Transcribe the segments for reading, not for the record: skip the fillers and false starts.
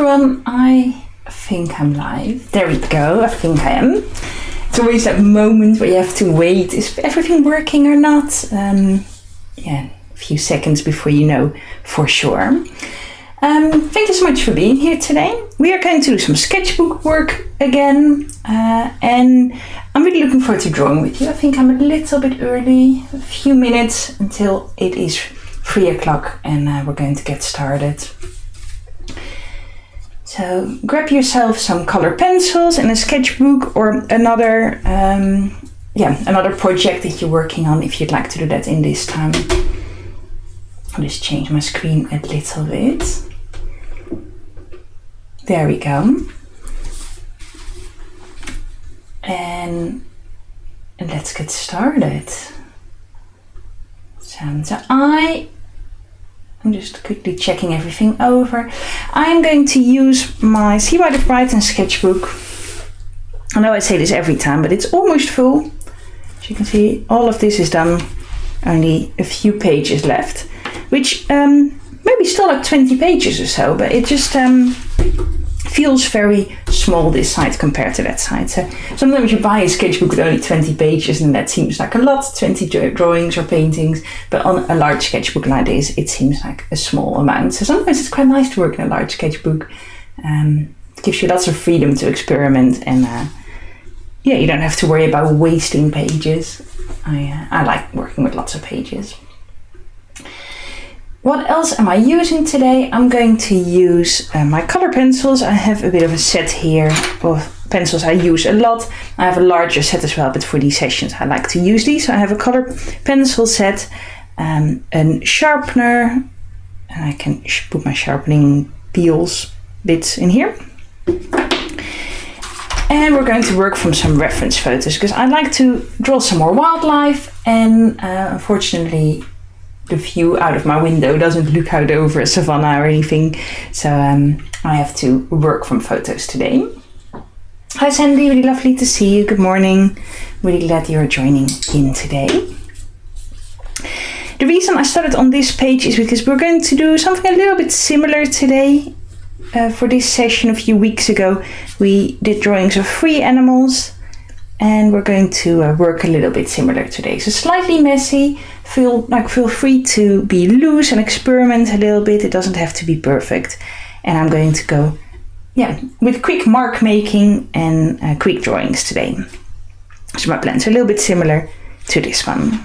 everyone, I think I'm live. There we go, I think I am. It's always that moment where you have to wait, is everything working or not? Yeah, a few seconds before you know for sure. Thank you so much for being here today. We are going to do some sketchbook work again, and I'm really looking forward to drawing with you. I think I'm a little bit early, a few minutes until it is 3 o'clock and we're going to get started. So grab yourself some color pencils and a sketchbook or another project that you're working on if you'd like to do that in this time. I'll just change my screen a little bit. There we go. And let's get started. So I'm just quickly checking everything over. I'm going to use my See Why the Brighten sketchbook. I know I say this every time, but it's almost full. As you can see, all of this is done. Only a few pages left, which maybe still like 20 pages or so, but it just feels very small this side compared to that side. So sometimes you buy a sketchbook with only 20 pages and that seems like a lot, 20 drawings or paintings, but on a large sketchbook like this it seems like a small amount. So sometimes it's quite nice to work in a large sketchbook. It gives you lots of freedom to experiment and you don't have to worry about wasting pages. I like working with lots of pages. What else am I using today? I'm going to use my color pencils. I have a bit of a set here of pencils I use a lot. I have a larger set as well, but for these sessions I like to use these. So I have a color pencil set, a sharpener, and I can put my sharpening peels bits in here. And we're going to work from some reference photos because I like to draw some more wildlife, and unfortunately the view out of my window doesn't look out over a savanna or anything, so I have to work from photos today. Hi Sandy, really lovely to see you. Good morning. Really glad you're joining in today. The reason I started on this page is because we're going to do something a little bit similar today. For this session a few weeks ago we did drawings of 3 animals, and we're going to work a little bit similar today. So slightly messy, feel free to be loose and experiment a little bit. It doesn't have to be perfect. And I'm going to go with quick mark making and quick drawings today. So my plans are a little bit similar to this one.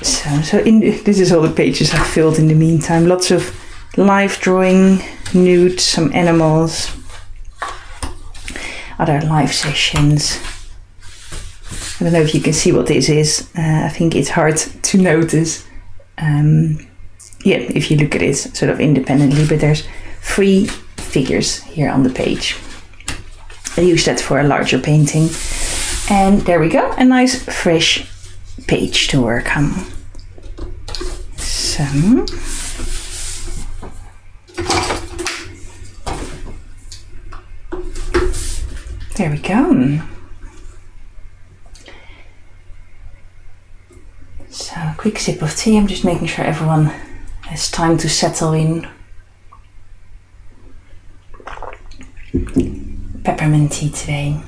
So this is all the pages I've filled in the meantime. Lots of live drawing, nude, some animals, other live sessions. I don't know if you can see what this is. I think it's hard to notice. If you look at it sort of independently, but there's 3 figures here on the page. I use that for a larger painting. And there we go, a nice fresh page to work on. So there we go. So a quick sip of tea. I'm just making sure everyone has time to settle in. Peppermint tea today.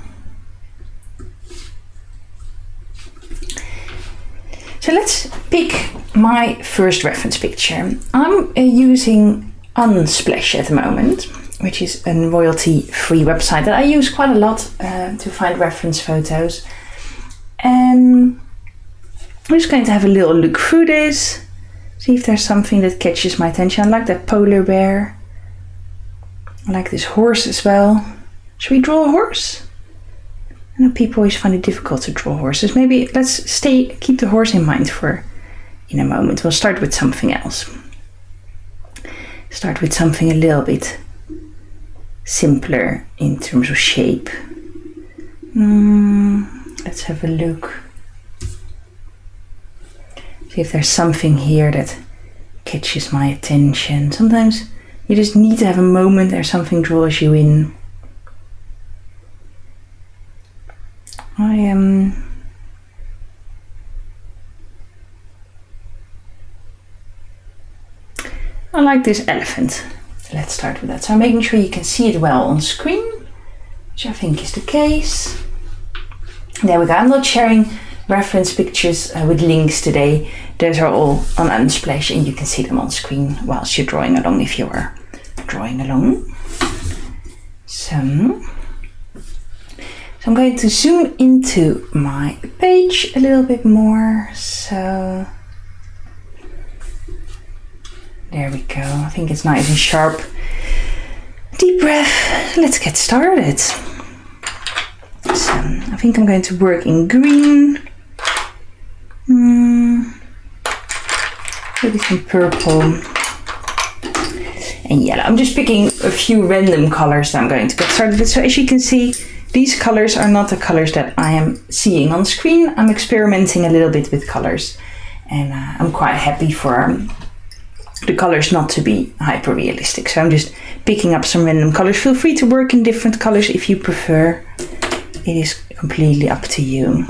So let's pick my first reference picture. I'm using Unsplash at the moment, which is a royalty-free website that I use quite a lot to find reference photos. And I'm just going to have a little look through this, see if there's something that catches my attention. I like that polar bear. I like this horse as well. Should we draw a horse? I know people always find it difficult to draw horses. Maybe let's keep the horse in mind for in a moment. We'll start with something else. Start with something a little bit simpler in terms of shape. Let's have a look. See if there's something here that catches my attention. Sometimes you just need to have a moment or something draws you in. I like this elephant. So let's start with that. So I'm making sure you can see it well on screen, which I think is the case. There we go. I'm not sharing reference pictures with links today. Those are all on Unsplash and you can see them on screen whilst you're drawing along if you are drawing along. So I'm going to zoom into my page a little bit more. So there we go. I think it's nice and sharp. Deep breath. Let's get started. So I think I'm going to work in green. Maybe some purple and yellow. I'm just picking a few random colors that I'm going to get started with. So as you can see, these colors are not the colors that I am seeing on screen. I'm experimenting a little bit with colors and I'm quite happy for the colors not to be hyper realistic. So I'm just picking up some random colors. Feel free to work in different colors if you prefer. It is completely up to you.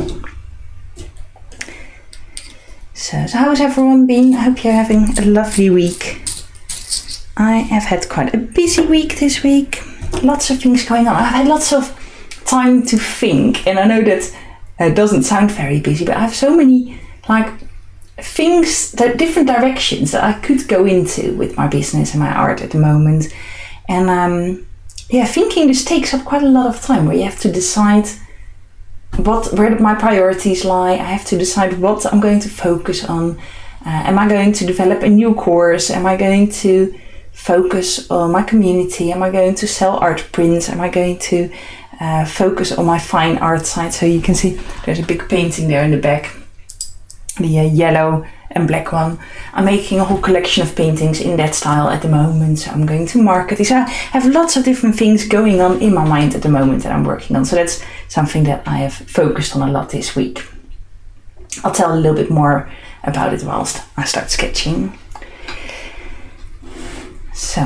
So how's everyone been? I hope you're having a lovely week. I have had quite a busy week this week. Lots of things going on. I've had lots of time to think, and I know that doesn't sound very busy, but I have so many things, that different directions that I could go into with my business and my art at the moment. And thinking just takes up quite a lot of time, where you have to decide where my priorities lie. I have to decide what I'm going to focus on. Am I going to develop a new course? Am I going to focus on my community? Am I going to sell art prints? Am I going to focus on my fine art side? So you can see there's a big painting there in the back, the yellow and black one. I'm making a whole collection of paintings in that style at the moment, so I'm going to market these. I have lots of different things going on in my mind at the moment that I'm working on, so that's something that I have focused on a lot this week. I'll tell a little bit more about it whilst I start sketching. So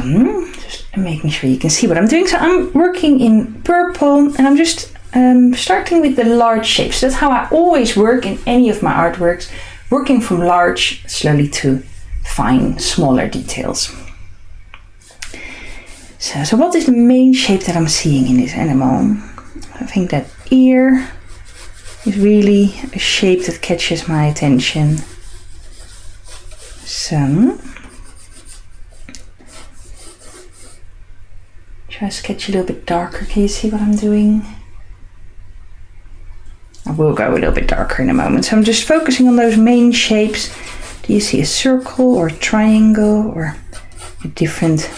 just making sure you can see what I'm doing. So I'm working in purple and I'm just starting with the large shapes. That's how I always work in any of my artworks, working from large slowly to fine, smaller details. So what is the main shape that I'm seeing in this animal? I think that ear is really a shape that catches my attention. So try to sketch a little bit darker. Can you see what I'm doing? I will go a little bit darker in a moment. So I'm just focusing on those main shapes. Do you see a circle or a triangle or a different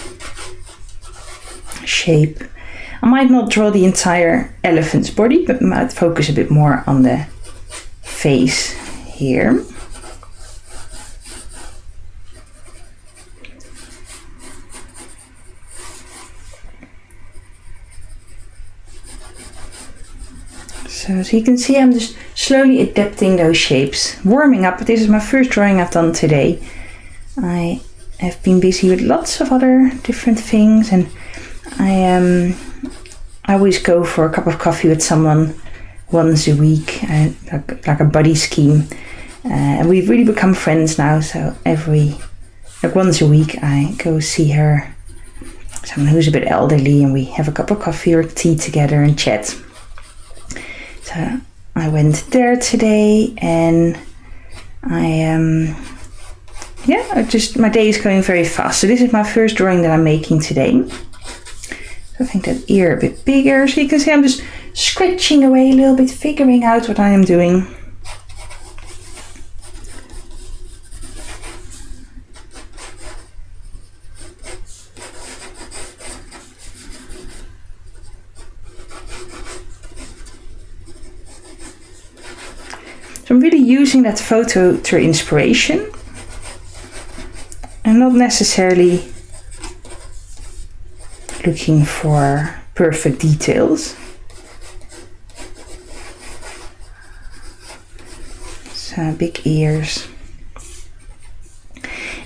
shape? I might not draw the entire elephant's body, but might focus a bit more on the face here. So as you can see, I'm just slowly adapting those shapes, warming up. This is my first drawing I've done today. I have been busy with lots of other different things, and I always go for a cup of coffee with someone once a week, like a buddy scheme. And we've really become friends now, so once a week I go see her, someone who's a bit elderly, and we have a cup of coffee or tea together and chat. So I went there today, and my day is going very fast. So this is my first drawing that I'm making today. So I think that ear a bit bigger. So you can see I'm just scratching away a little bit, figuring out what I am doing. So I'm really using that photo for inspiration and not necessarily looking for perfect details. So big ears.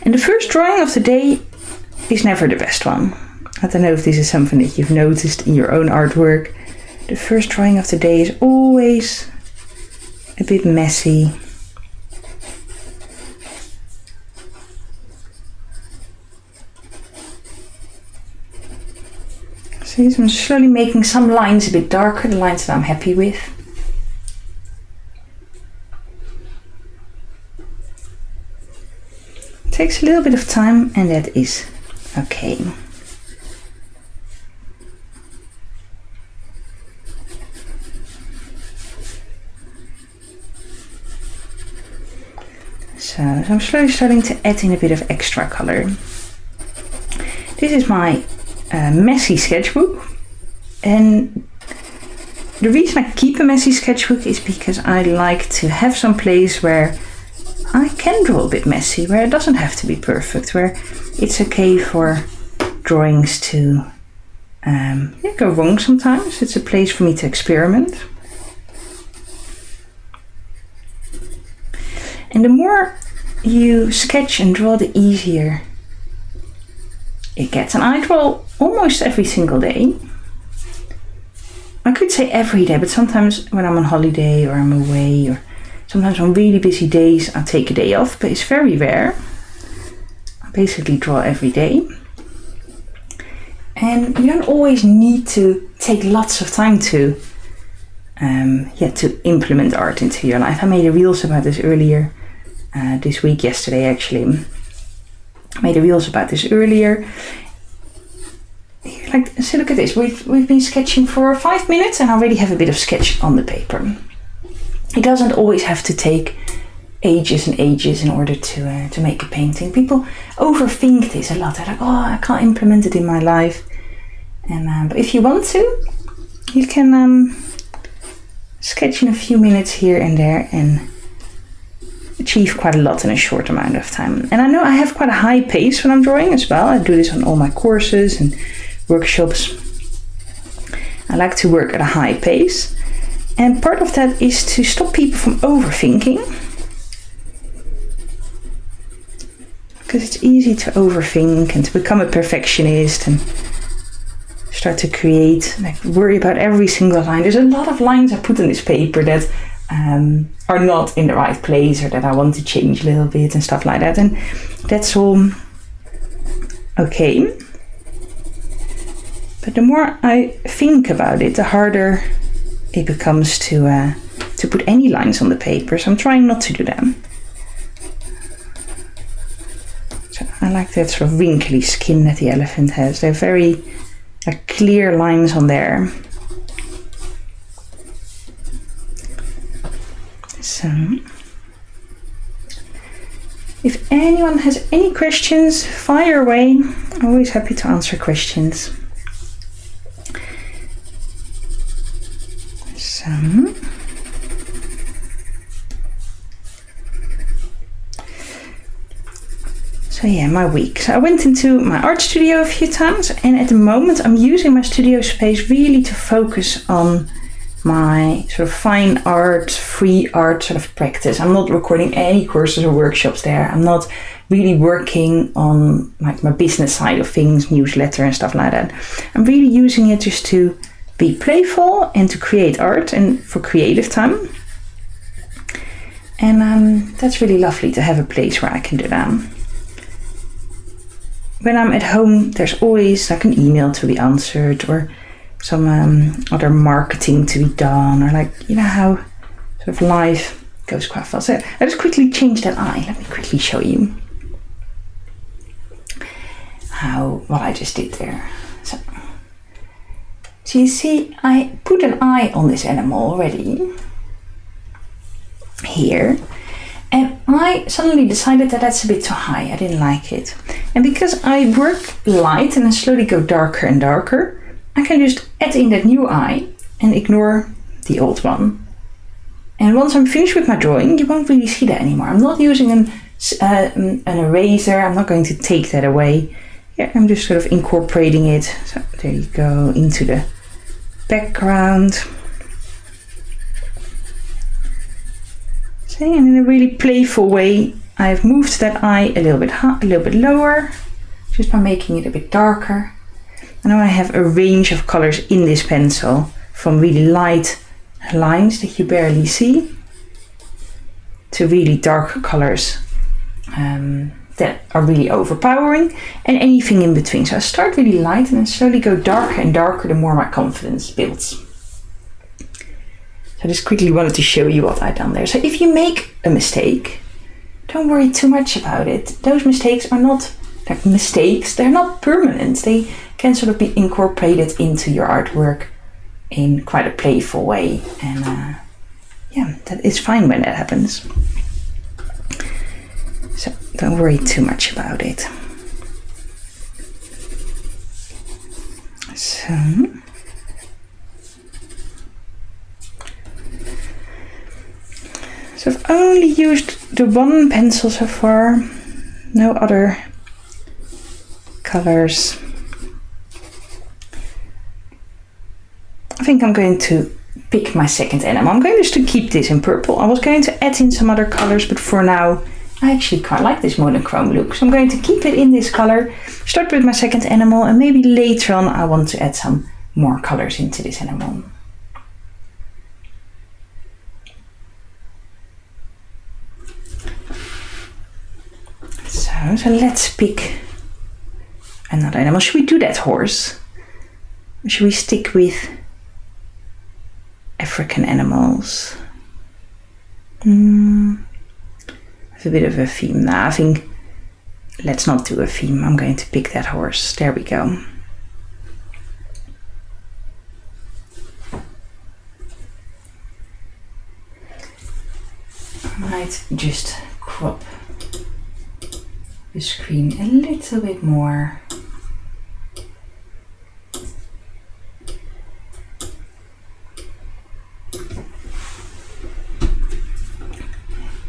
And the first drawing of the day is never the best one. I don't know if this is something that you've noticed in your own artwork. The first drawing of the day is always a bit messy. See, so I'm slowly making some lines a bit darker, the lines that I'm happy with. It takes a little bit of time, and that is okay. So I'm slowly starting to add in a bit of extra color. This is my messy sketchbook, and the reason I keep a messy sketchbook is because I like to have some place where I can draw a bit messy, where it doesn't have to be perfect, where it's okay for drawings to go wrong sometimes. It's a place for me to experiment. And the more you sketch and draw, the easier it gets. And I draw almost every single day. I could say every day, but sometimes when I'm on holiday or I'm away, or sometimes on really busy days, I take a day off, but it's very rare. I basically draw every day. And you don't always need to take lots of time to implement art into your life. I made a reels about this earlier. This week, yesterday actually. I made a reels about this earlier. So look at this. We've been sketching for 5 minutes and I already have a bit of sketch on the paper. It doesn't always have to take ages and ages in order to make a painting. People overthink this a lot. They're like, oh, I can't implement it in my life. And but if you want to, you can sketch in a few minutes here and there and achieve quite a lot in a short amount of time. And I know I have quite a high pace when I'm drawing as well. I do this on all my courses and workshops. I like to work at a high pace. And part of that is to stop people from overthinking. Because it's easy to overthink and to become a perfectionist and start to create, like worry about every single line. There's a lot of lines I put on this paper that are not in the right place or that I want to change a little bit and stuff like that, and that's all okay. But the more I think about it, the harder it becomes to put any lines on the paper, so I'm trying not to do them. So I like that sort of wrinkly skin that the elephant has. They're very clear lines on there. So, if anyone has any questions, fire away. I'm always happy to answer questions. So yeah, my week. So I went into my art studio a few times, and at the moment I'm using my studio space really to focus on my sort of fine art, free art sort of practice. I'm not recording any courses or workshops there. I'm not really working on like my business side of things, newsletter and stuff like that. I'm really using it just to be playful and to create art and for creative time. And that's really lovely to have a place where I can do that. When I'm at home, there's always like an email to be answered or some other marketing to be done, or like, you know how sort of life goes quite fast. So I just quickly change that eye. Let me quickly show you what I just did there. So you see, I put an eye on this animal already here, and I suddenly decided that that's a bit too high. I didn't like it, and because I work light and then slowly go darker and darker, I can just add in that new eye and ignore the old one. And once I'm finished with my drawing, you won't really see that anymore. I'm not using an eraser. I'm not going to take that away. Yeah, I'm just sort of incorporating it. So there you go, into the background. See, and in a really playful way, I've moved that eye a little bit high, a little bit lower, just by making it a bit darker. And now I have a range of colors in this pencil, from really light lines that you barely see to really dark colors that that are really overpowering, and anything in between. So I start really light and then slowly go darker and darker the more my confidence builds. So I just quickly wanted to show you what I've done there. So if you make a mistake, don't worry too much about it. Those mistakes are not like mistakes, they're not permanent. They can sort of be incorporated into your artwork in quite a playful way. And yeah, that is fine when that happens. So don't worry too much about it. So I've only used the one pencil so far, no other colors. I think I'm going to pick my second animal. I'm going just to keep this in purple. I was going to add in some other colors, but for now I actually quite like this monochrome look. So I'm going to keep it in this color, start with my second animal, and maybe later on I want to add some more colors into this animal. So let's pick another animal. Should we do that horse? Or should we stick with African animals? Have a bit of a theme. Nah, I think let's not do a theme. I'm going to pick that horse. There we go. I might just crop the screen a little bit more.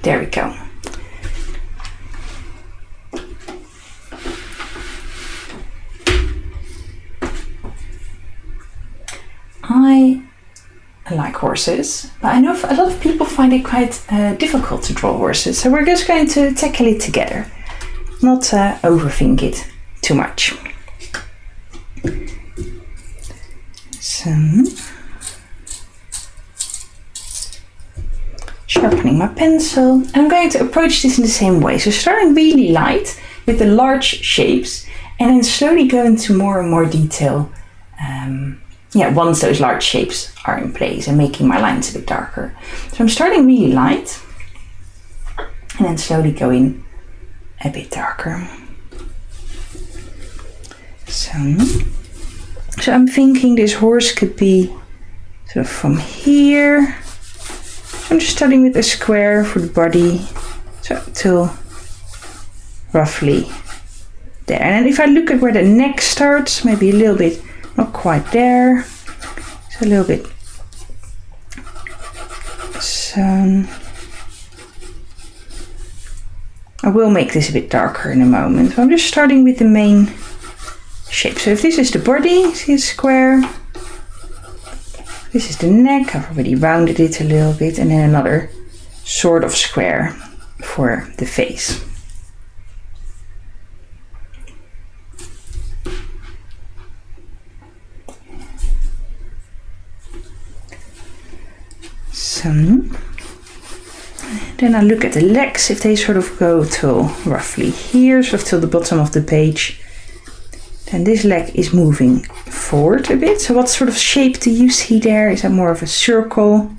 There we go. I like horses, but I know a lot of people find it quite difficult to draw horses, so we're just going to tackle it together. Not overthink it too much. So, sharpening my pencil. I'm going to approach this in the same way. So starting really light with the large shapes and then slowly go into more and more detail. Once those large shapes are in place and making my lines a bit darker. So I'm starting really light and then slowly going a bit darker. So I'm thinking this horse could be sort of from here. So I'm just starting with a square for the body, so till roughly there. And then if I look at where the neck starts, maybe a little bit, not quite there, so a little bit. So I will make this a bit darker in a moment. I'm just starting with the main shape. So if this is the body, see a square. This is the neck. I've already rounded it a little bit, and then another sort of square for the face. So then I look at the legs, if they sort of go till roughly here, sort of till the bottom of the page. Then this leg is moving forward a bit. So what sort of shape do you see there? Is that more of a circle?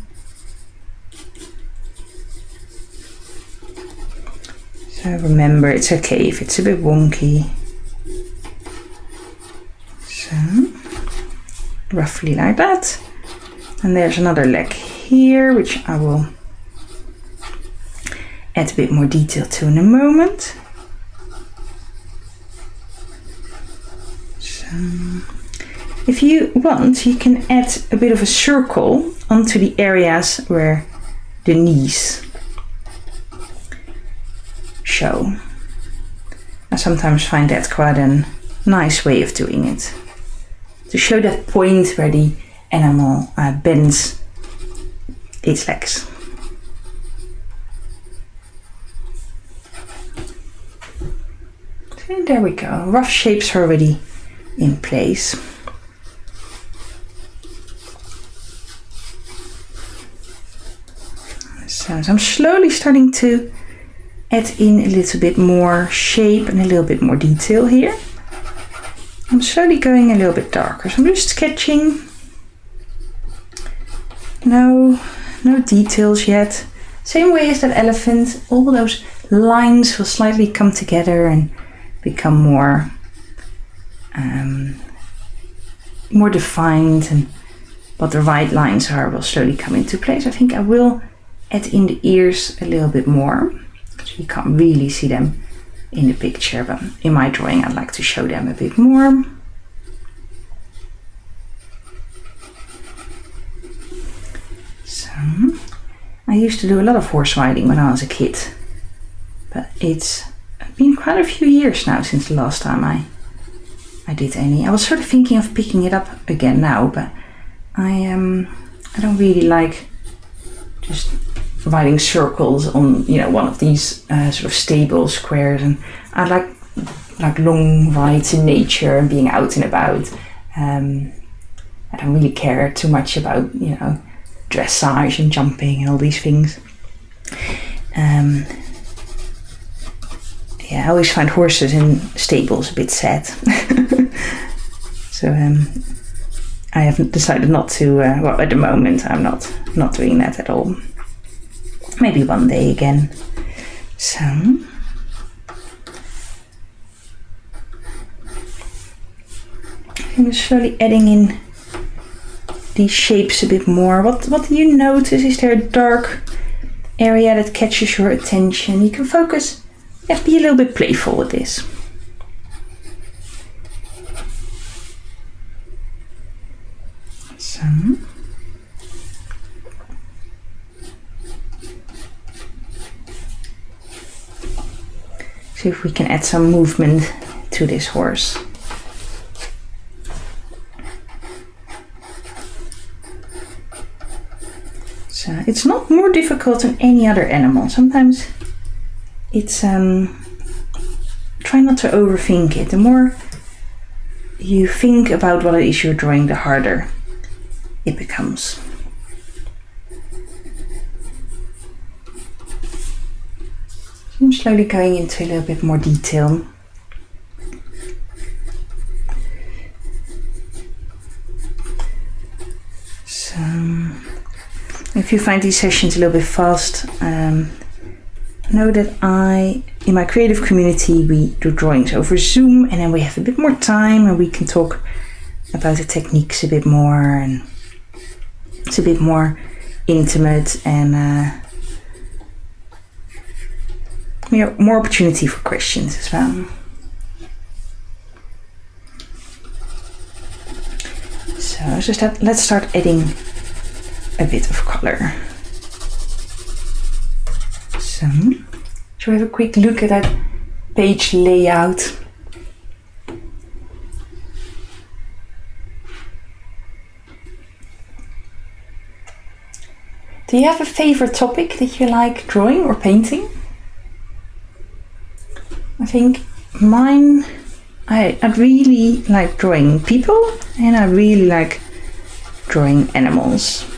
So remember, it's okay if it's a bit wonky. So roughly like that. And there's another leg here, which I will add a bit more detail to in a moment. So if you want, you can add a bit of a circle onto the areas where the knees show. I sometimes find that quite a nice way of doing it, to show that point where the animal bends its legs. So there we go. Rough shapes are already in place. So I'm slowly starting to add in a little bit more shape and a little bit more detail here. I'm slowly going a little bit darker, so I'm just sketching. No details yet. Same way as that elephant, all those lines will slightly come together and become more defined, and what the right lines are will slowly come into place. I think I will add in the ears a little bit more, so you can't really see them in the picture, but in my drawing I'd like to show them a bit more. So I used to do a lot of horse riding when I was a kid, but it's been quite a few years now since the last time I did any. I was sort of thinking of picking it up again now, but I don't really like just riding circles on, you know, one of these sort of stable squares, and I like long rides in nature and being out and about. I don't really care too much about, you know, dressage and jumping and all these things. Yeah, I always find horses in stables a bit sad. So I have decided not to, well, at the moment I'm not doing that at all. Maybe one day again. So I'm just slowly adding in these shapes a bit more. What do you notice? Is there a dark area that catches your attention? You can focus. Be a little bit playful with this. So see if we can add some movement to this horse. So it's not more difficult than any other animal. Sometimes it's try not to overthink it. The more you think about what it is you're drawing, the harder it becomes. I'm slowly going into a little bit more detail. So if you find these sessions a little bit fast, know that in my creative community, we do drawings over Zoom, and then we have a bit more time and we can talk about the techniques a bit more, and it's a bit more intimate, and more opportunity for questions as well. So let's start adding a bit of color. So, shall we have a quick look at that page layout? Do you have a favorite topic that you like drawing or painting? I think mine, I really like drawing people, and I really like drawing animals.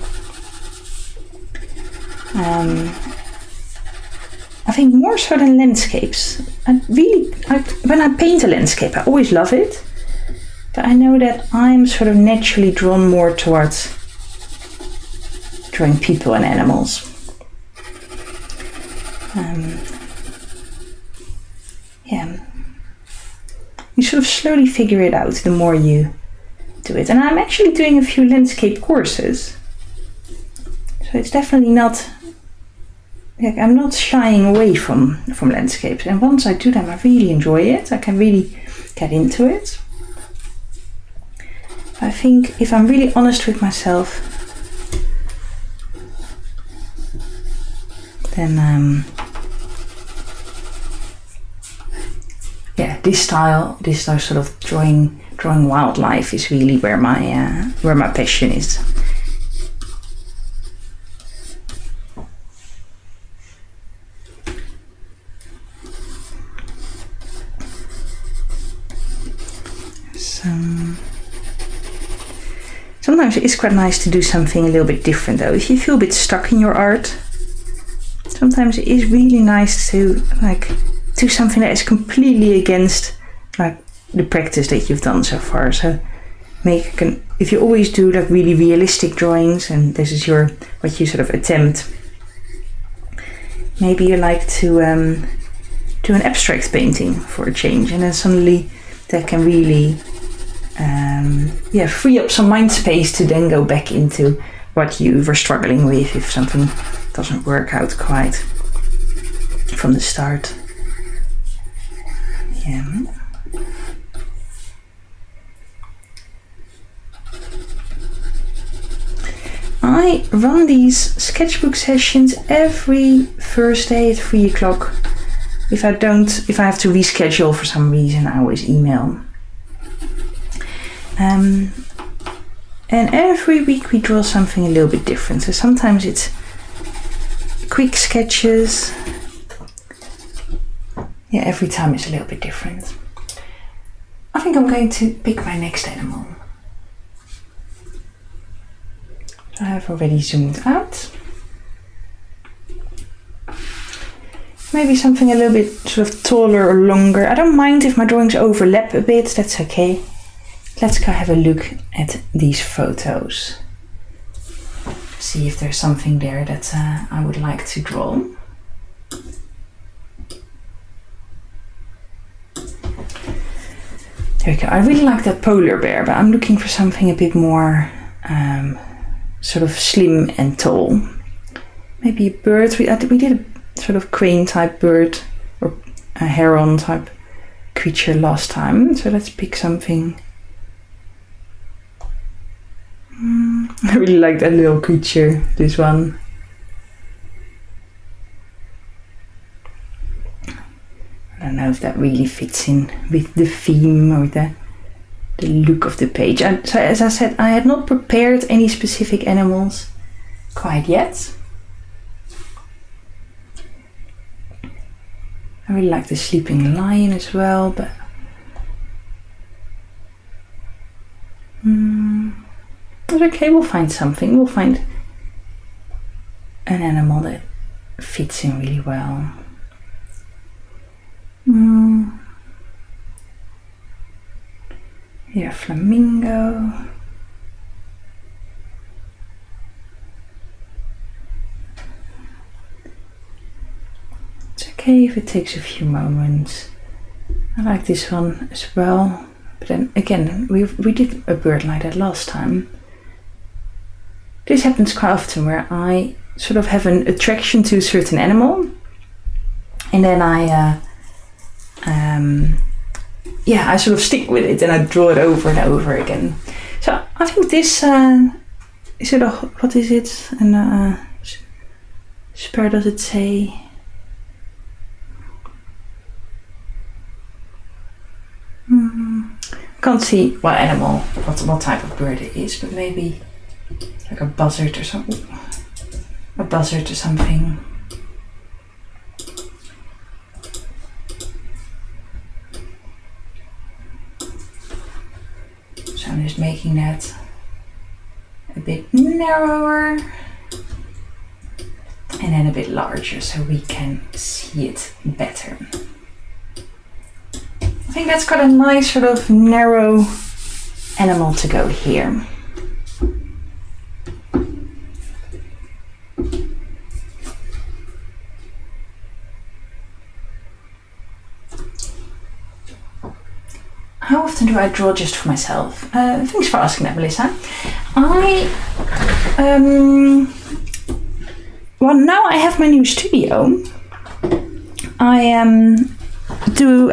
I think more so than landscapes. When I paint a landscape, I always love it, but I know that I'm sort of naturally drawn more towards drawing people and animals. Yeah, you sort of slowly figure it out the more you do it. And I'm actually doing a few landscape courses, so it's definitely not, like, I'm not shying away from landscapes. And once I do them, I really enjoy it. I can really get into it. I think if I'm really honest with myself, then yeah, this style sort of drawing wildlife is really where my passion is. So sometimes it is quite nice to do something a little bit different though. If you feel a bit stuck in your art, sometimes it is really nice to like do something that is completely against like the practice that you've done so far. So if you always do like really realistic drawings and this is what you sort of attempt, maybe you like to do an abstract painting for a change, and then suddenly that can really free up some mind space to then go back into what you were struggling with if something doesn't work out quite from the start. Yeah. I run these sketchbook sessions every Thursday at 3 o'clock. If I have to reschedule for some reason, I always email. And every week we draw something a little bit different. So sometimes it's quick sketches. Yeah, every time it's a little bit different. I think I'm going to pick my next animal. I have already zoomed out. Maybe something a little bit sort of taller or longer. I don't mind if my drawings overlap a bit, that's okay. Let's go have a look at these photos. See if there's something there that I would like to draw. There we go. I really like that polar bear, but I'm looking for something a bit more sort of slim and tall. Maybe a bird. We did a sort of crane type bird or a heron type creature last time. So let's pick something. I really like that little creature, this one. I don't know if that really fits in with the theme or the look of the page. So as I said, I had not prepared any specific animals quite yet. I really like the sleeping lion as well, but it's okay, we'll find something. We'll find an animal that fits in really well. Here, flamingo. It's okay if it takes a few moments. I like this one as well. But then again, we did a bird like that last time. This happens quite often where I sort of have an attraction to a certain animal, and then I sort of stick with it and I draw it over and over again. So I think this is it what is it? And spare, does it say? Can't see what animal, what type of bird it is, but maybe like a buzzard or something. A buzzard or something. So I'm just making that a bit narrower and then a bit larger so we can see it better. I think that's got a nice sort of narrow animal to go here. How often do I draw just for myself? Thanks for asking that, Melissa. Well, now I have my new studio. I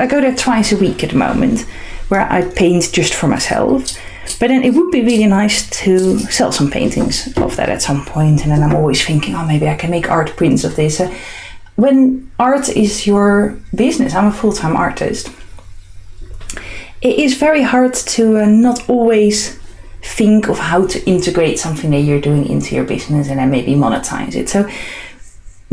go there twice a week at the moment, where I paint just for myself. But then it would be really nice to sell some paintings of that at some point. And then I'm always thinking, oh, maybe I can make art prints of this. When art is your business, I'm a full-time artist. It is very hard to not always think of how to integrate something that you're doing into your business and then maybe monetize it. So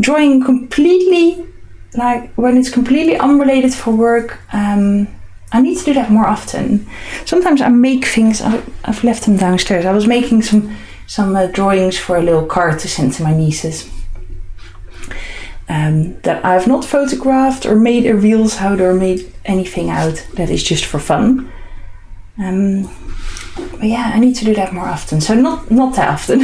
drawing completely, like when it's completely unrelated for work, I need to do that more often. Sometimes I make things, I've left them downstairs. I was making some drawings for a little card to send to my nieces. that I've not photographed or made a reels out or made anything out that is just for fun. But yeah, I need to do that more often. So not that often.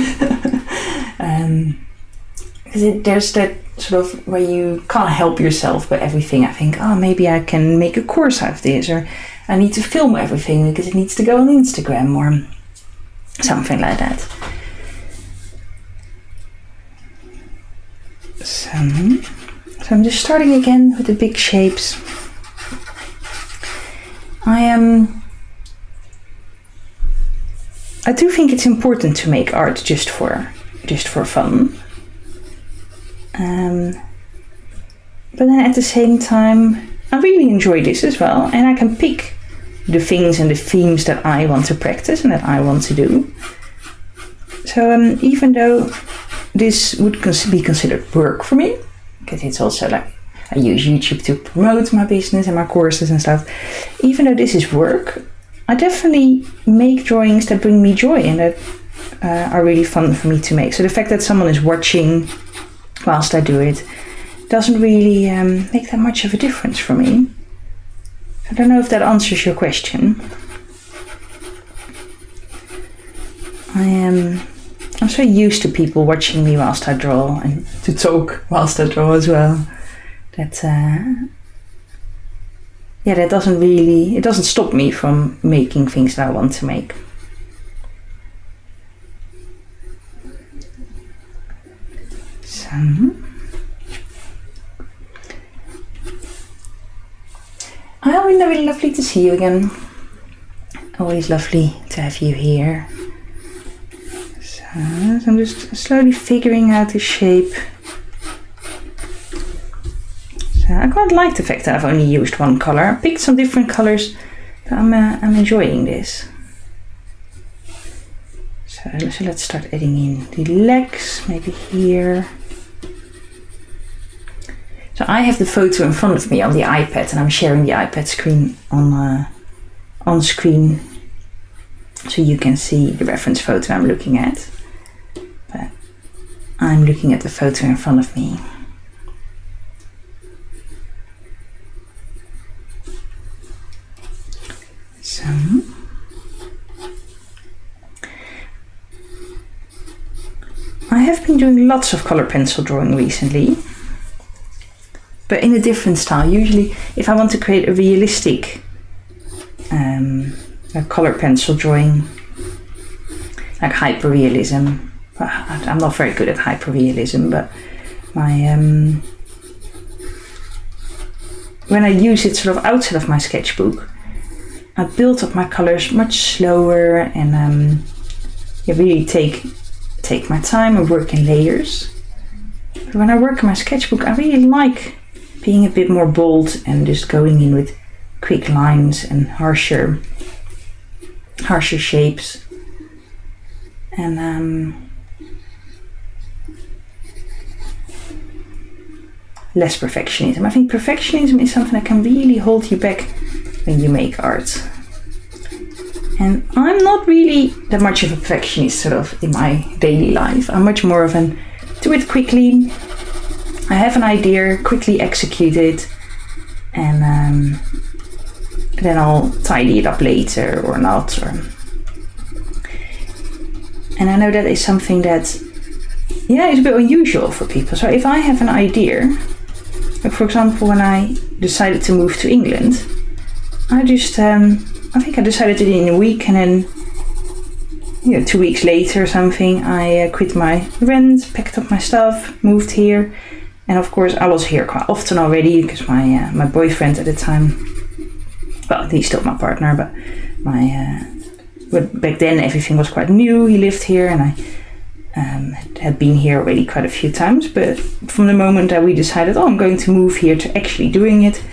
Because there's that sort of where you can't help yourself but everything. I think, oh, maybe I can make a course out of this, or I need to film everything because it needs to go on Instagram or something like that. So I'm just starting again with the big shapes. I do think it's important to make art just for fun. But then at the same time, I really enjoy this as well, and I can pick the things and the themes that I want to practice and that I want to do. So even though this would be considered work for me, because it's also like I use YouTube to promote my business and my courses and stuff, even though this is work, I definitely make drawings that bring me joy and that are really fun for me to make. So the fact that someone is watching whilst I do it doesn't really make that much of a difference for me. I don't know if that answers your question. I'm so used to people watching me whilst I draw and to talk whilst I draw as well. That it doesn't stop me from making things that I want to make. So Irene, really lovely to see you again. Always lovely to have you here. So I'm just slowly figuring out the shape. So I quite like the fact that I've only used one color. I picked some different colors, but I'm enjoying this. So let's start adding in the legs, maybe here. So I have the photo in front of me on the iPad, and I'm sharing the iPad screen on screen, so you can see the reference photo I'm looking at. But I'm looking at the photo in front of me. So I have been doing lots of color pencil drawing recently, but in a different style. Usually if I want to create a realistic color pencil drawing, like hyperrealism. I'm not very good at hyperrealism, but when I use it sort of outside of my sketchbook, I build up my colors much slower and really take my time and work in layers. But when I work in my sketchbook, I really like being a bit more bold and just going in with quick lines and harsher shapes. And less perfectionism. I think perfectionism is something that can really hold you back when you make art. And I'm not really that much of a perfectionist sort of in my daily life. I'm much more of an do it quickly. I have an idea, quickly execute it, and then I'll tidy it up later or not. And I know that is something that, is a bit unusual for people. So if I have an idea, like for example, when I decided to move to England, I think I decided it in a week, and then 2 weeks later or something, I quit my rent, packed up my stuff, moved here. And of course I was here quite often already because my boyfriend at the time, well, he's still my partner, but but back then everything was quite new. He lived here, and I had been here already quite a few times. But from the moment that we decided, I'm going to move here, to actually doing it,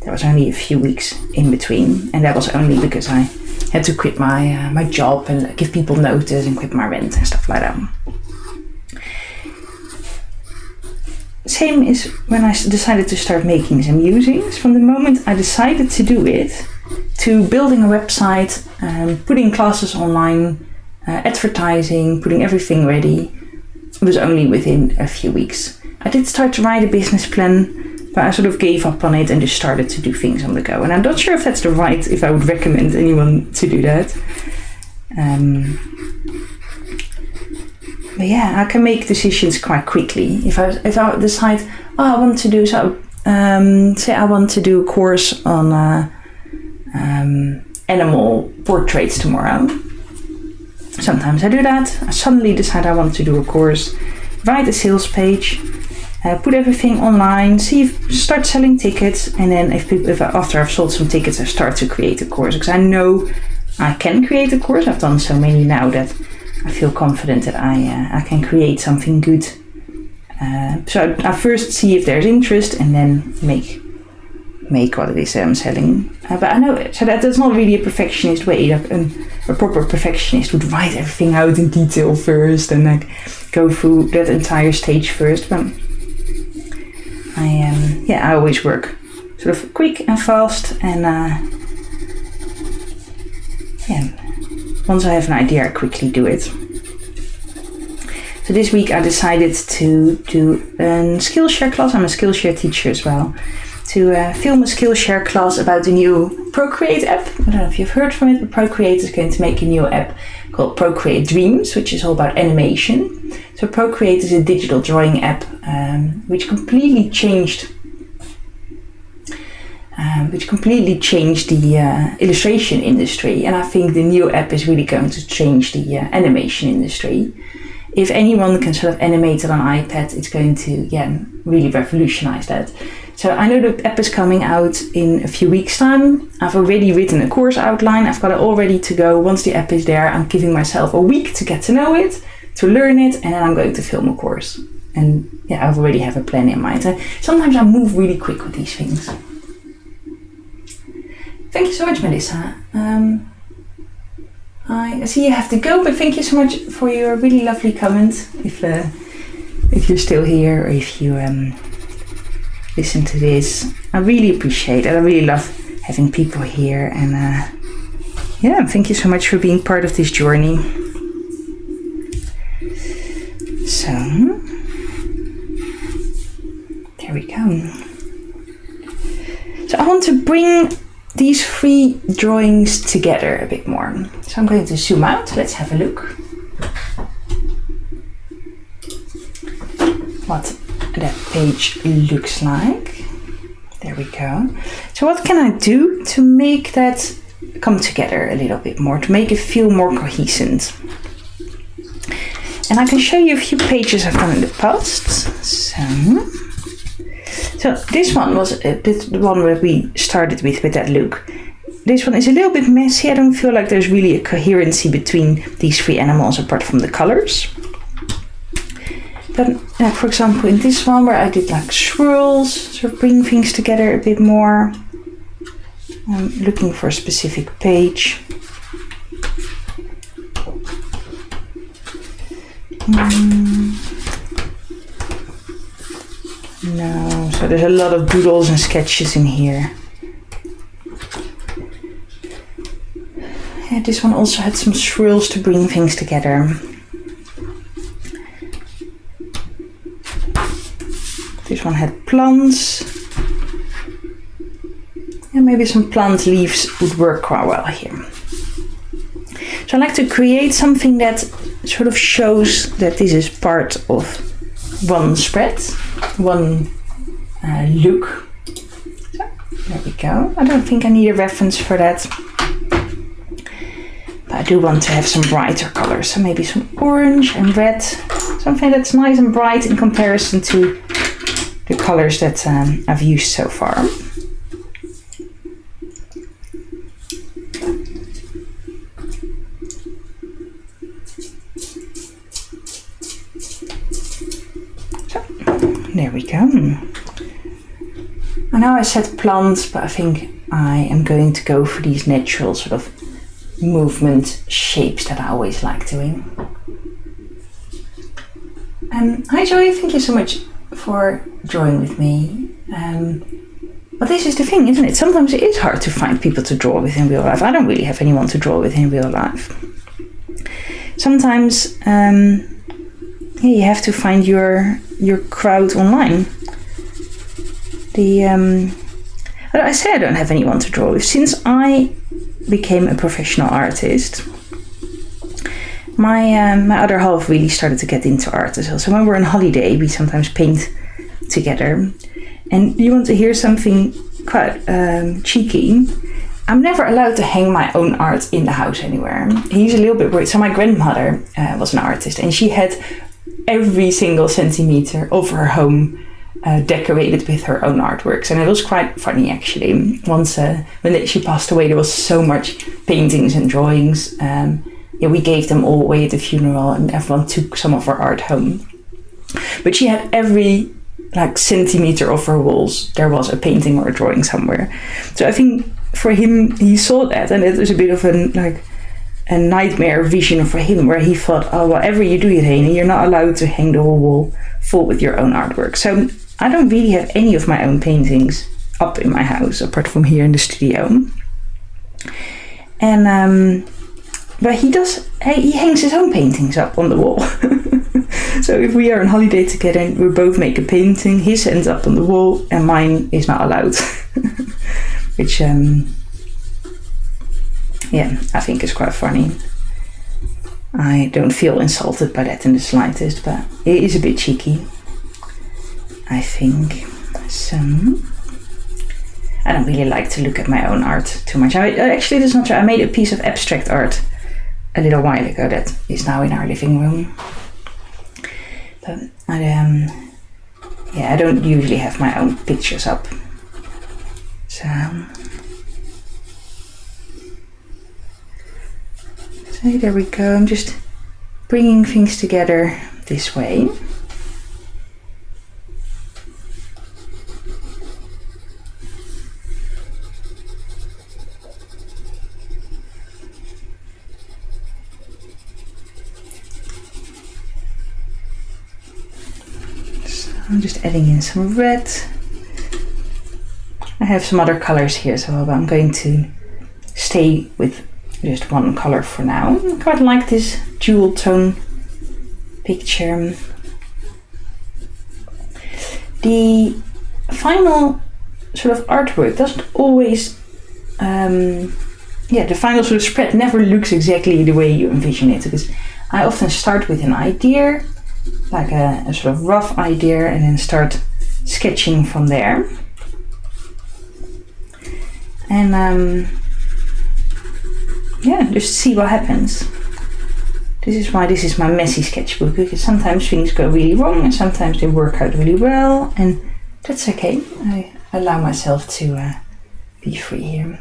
there was only a few weeks in between, and that was only because I had to quit my job and give people notice and quit my rent and stuff like that. Same is when I decided to start making some musings. From the moment I decided to do it, to building a website, putting classes online, advertising, putting everything ready, it was only within a few weeks. I did start to write a business plan, but I sort of gave up on it and just started to do things on the go. And I'm not sure if that's if I would recommend anyone to do that. But yeah, I can make decisions quite quickly. If I decide, I want to do say I want to do a course on animal portraits tomorrow. Sometimes I do that. I suddenly decide I want to do a course, write a sales page, put everything online, start selling tickets, and then after I've sold some tickets, I start to create a course, because I know I can create a course. I've done so many now that I feel confident that I can create something good. So I first see if there's interest, and then make what it is that I'm selling. But I know, so that's not really a perfectionist way. Like a proper perfectionist would write everything out in detail first and like go through that entire stage first. But I always work sort of quick and fast, and once I have an idea, I quickly do it. So this week I decided to do a Skillshare class. I'm a Skillshare teacher as well. To film a Skillshare class about the new Procreate app. I don't know if you've heard from it, but Procreate is going to make a new app called Procreate Dreams, which is all about animation. So Procreate is a digital drawing app which completely changed the illustration industry, and I think the new app is really going to change the animation industry. If anyone can sort of animate it on iPad, it's going to really revolutionize that. So I know the app is coming out in a few weeks' time. I've already written a course outline. I've got it all ready to go. Once the app is there, I'm giving myself a week to get to know it, to learn it, and then I'm going to film a course. And I already have a plan in mind. Sometimes I move really quick with these things. Thank you so much, Melissa. I see you have to go, but thank you so much for your really lovely comment. If you're still here, or if you listen to this, I really appreciate it. I really love having people here, and thank you so much for being part of this journey. So there we go. So I want to bring these three drawings together a bit more. So I'm going to zoom out. Let's have a look what that page looks like. There we go. So what can I do to make that come together a little bit more, to make it feel more cohesive? And I can show you a few pages I've done in the past. So this one was the one where we started with that look. This one is a little bit messy. I don't feel like there's really a coherency between these three animals apart from the colors. But for example, in this one where I did like swirls, sort of bring things together a bit more. I'm looking for a specific page. No, so there's a lot of doodles and sketches in here. Yeah, this one also had some swirls to bring things together. This one had plants. And maybe some plant leaves would work quite well here. So I like to create something that sort of shows that this is part of one spread, one look. So, there we go. I don't think I need a reference for that. But I do want to have some brighter colors. So maybe some orange and red. Something that's nice and bright in comparison to the colors that I've used so far. There we go. I know I said plants, but I think I am going to go for these natural sort of movement shapes that I always like doing. Hi Joy, thank you so much for drawing with me. But this is the thing, isn't it? Sometimes it is hard to find people to draw with in real life. I don't really have anyone to draw with in real life. Sometimes you have to find your your crowd online. I say I don't have anyone to draw with. Since I became a professional artist, my other half really started to get into art as well. So when we're on holiday, we sometimes paint together. And you want to hear something quite cheeky? I'm never allowed to hang my own art in the house anywhere. He's a little bit worried. So my grandmother was an artist, and she had every single centimeter of her home decorated with her own artworks, and it was quite funny actually. Once when she passed away, there was so much paintings and drawings. We gave them all away at the funeral, and everyone took some of her art home. But she had every centimeter of her walls, there was a painting or a drawing somewhere. So I think for him, he saw that, and it was a bit of a nightmare vision for him, where he thought, oh, whatever you do, Irene, you're not allowed to hang the whole wall full with your own artwork. So I don't really have any of my own paintings up in my house, apart from here in the studio. And but he hangs his own paintings up on the wall. So if we are on holiday together and we both make a painting, his ends up on the wall and mine is not allowed. Which I think is quite funny. I don't feel insulted by that in the slightest, but it is a bit cheeky, I think. So I don't really like to look at my own art too much. Actually, that's not true. I made a piece of abstract art a little while ago that is now in our living room. But I don't usually have my own pictures up. So there we go. I'm just bringing things together this way. I'm just adding in some red. I have some other colors here, so I'm going to stay with just one color for now. I quite like this jewel tone picture. The final sort of artwork doesn't always, the final sort of spread never looks exactly the way you envision it, because I often start with an idea, like a sort of rough idea, and then start sketching from there. And just see what happens. This is why this is my messy sketchbook, because sometimes things go really wrong and sometimes they work out really well, and that's okay. I allow myself to be free here.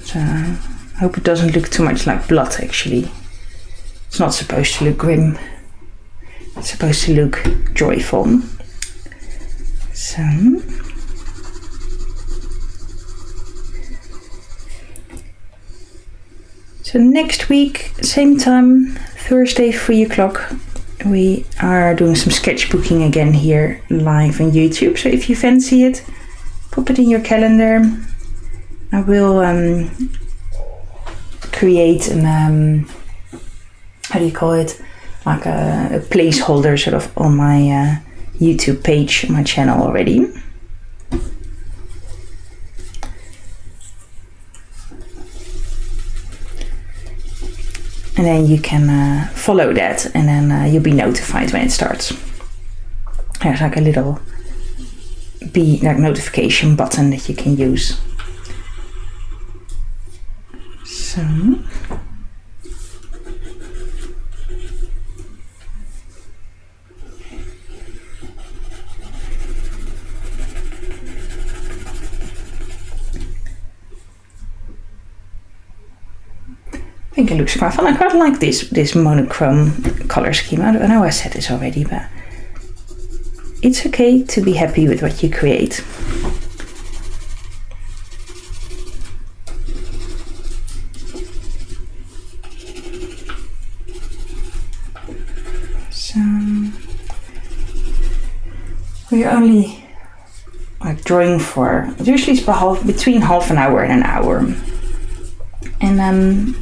So I hope it doesn't look too much like blood actually. It's not supposed to look grim. It's supposed to look joyful. So next week, same time, Thursday, 3 o'clock, we are doing some sketchbooking again here live on YouTube. So if you fancy it, pop it in your calendar. I will create an how do you call it, like a placeholder sort of on my YouTube page, my channel already. And then you can follow that, and then you'll be notified when it starts. There's like a little notification button that you can use. So I think it looks quite fun. I quite like this monochrome color scheme. I know I said this already, but it's okay to be happy with what you create. you're only like drawing for, usually it's between half an hour and an hour. And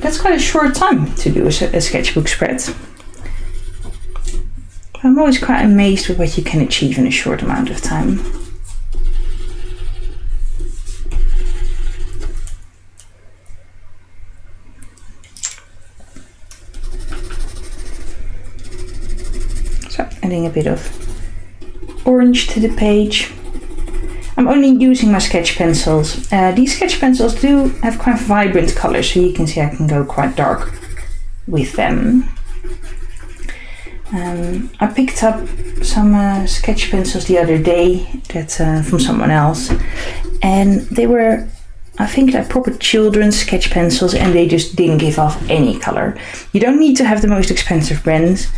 that's quite a short time to do a sketchbook spread. I'm always quite amazed with what you can achieve in a short amount of time. So, adding a bit of orange to the page. I'm only using my sketch pencils. These sketch pencils do have quite vibrant colors, so you can see I can go quite dark with them. I picked up some sketch pencils the other day that from someone else, and they were, I think, like proper children's sketch pencils, and they just didn't give off any color. You don't need to have the most expensive brands,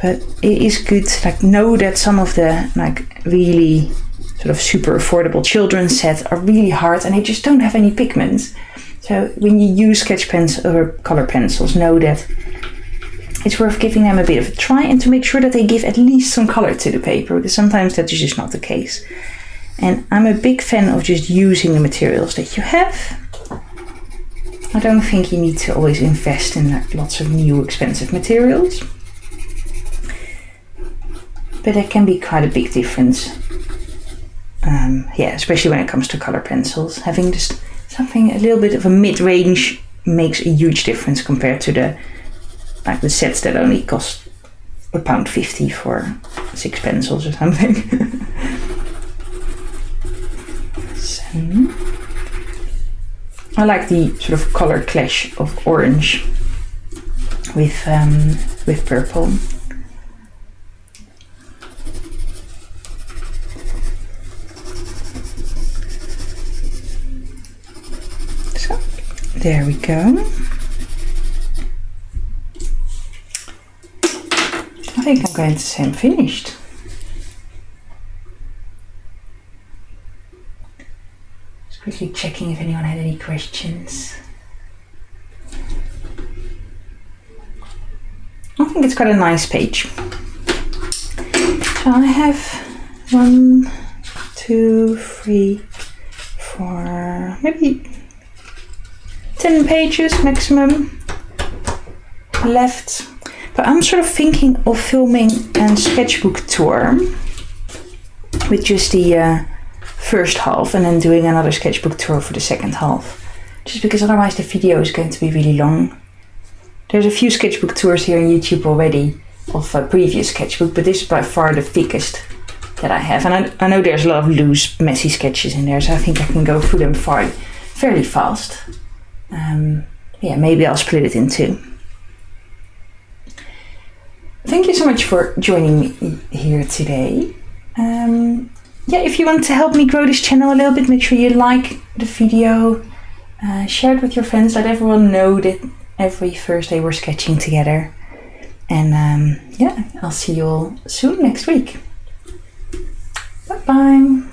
but it is good to like know that some of the like really sort of super affordable children's sets are really hard and they just don't have any pigments. So when you use sketch pens or color pencils, know that it's worth giving them a bit of a try and to make sure that they give at least some color to the paper, because sometimes that is just not the case. And I'm a big fan of just using the materials that you have. I don't think you need to always invest in lots of new expensive materials, but there can be quite a big difference. Yeah, especially when it comes to color pencils. Having just something a little bit of a mid-range makes a huge difference compared to the sets that only cost £1.50 for 6 pencils or something. So, I like the sort of color clash of orange with purple. So, there we go. I think I'm going to say I'm finished. Just quickly checking if anyone had any questions. I think it's quite a nice page. So I have 1, 2, 3, 4, maybe 10 pages maximum left. But I'm sort of thinking of filming a sketchbook tour with just the first half and then doing another sketchbook tour for the second half. Just because otherwise the video is going to be really long. There's a few sketchbook tours here on YouTube already of a previous sketchbook, but this is by far the thickest that I have. And I know there's a lot of loose, messy sketches in there, so I think I can go through them fairly fast. Yeah, maybe I'll split it in two. Thank you so much for joining me here today. Yeah, if you want to help me grow this channel a little bit, make sure you like the video, share it with your friends, let everyone know that every Thursday we're sketching together. And yeah, I'll see you all soon next week. Bye bye.